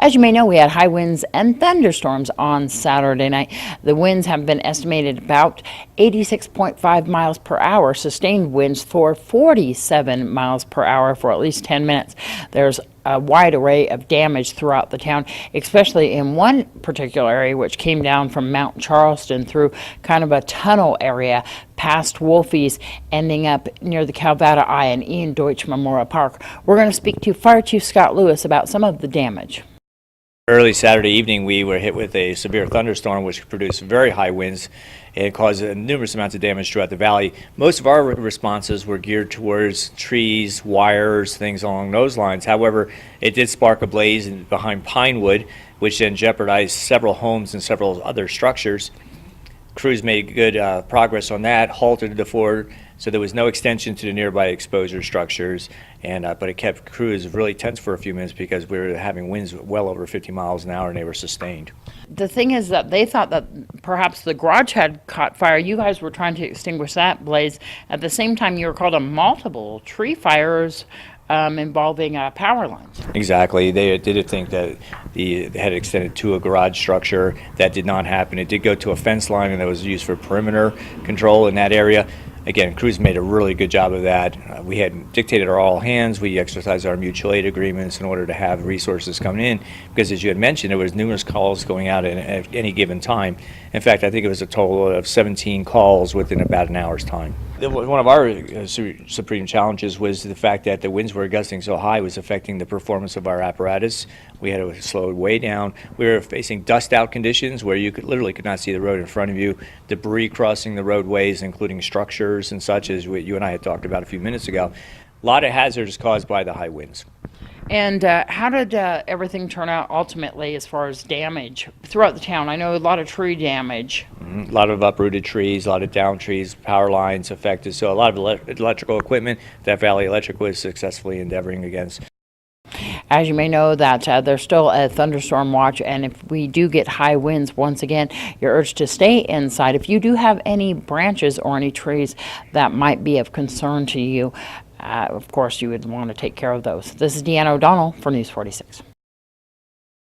As you may know, we had high winds and thunderstorms on Saturday night. The winds have been estimated about 86.5 miles per hour, sustained winds for 47 miles per hour for at least 10 minutes. There's a wide array of damage throughout the town, especially in one particular area which came down from Mount Charleston through kind of a tunnel area past Wolfie's, ending up near the Calvada Eye and Ian Deutsch Memorial Park. We're going to speak to Fire Chief Scott Lewis about some of the damage. Early Saturday evening, we were hit with a severe thunderstorm which produced very high winds and caused numerous amounts of damage throughout the valley. Most of our responses were geared towards trees, wires, things along those lines. However, it did spark a blaze behind Pinewood, which then jeopardized several homes and several other structures. Crews made good progress on that, halted the fort, so there was no extension to the nearby exposure structures, and but it kept crews really tense for a few minutes because we were having winds well over 50 miles an hour and they were sustained. The thing is that they thought that perhaps the garage had caught fire. You guys were trying to extinguish that blaze. At the same time, you were called on multiple tree fires involving power lines. Exactly. They did think that they had extended to a garage structure. That did not happen. It did go to a fence line, and that was used for perimeter control in that area. Again, crews made a really good job of that. We had dictated our all hands. We exercised our mutual aid agreements in order to have resources coming in, because as you had mentioned, there was numerous calls going out at any given time. In fact, I think it was a total of 17 calls within about an hour's time. One of our supreme challenges was the fact that the winds were gusting so high was affecting the performance of our apparatus. We had to slow it way down. We were facing dust out conditions where you literally could not see the road in front of you, debris crossing the roadways, including structures and such, as you and I had talked about a few minutes ago. A lot of hazards caused by the high winds. And how did everything turn out ultimately as far as damage throughout the town? I know a lot of tree damage. A lot of uprooted trees, a lot of down trees, power lines affected. So a lot of electrical equipment that Valley Electric was successfully endeavoring against. As you may know, that there's still a thunderstorm watch, and if we do get high winds, once again, you're urged to stay inside. If you do have any branches or any trees that might be of concern to you, of course, you would want to take care of those. This is Deanna O'Donnell for News 46.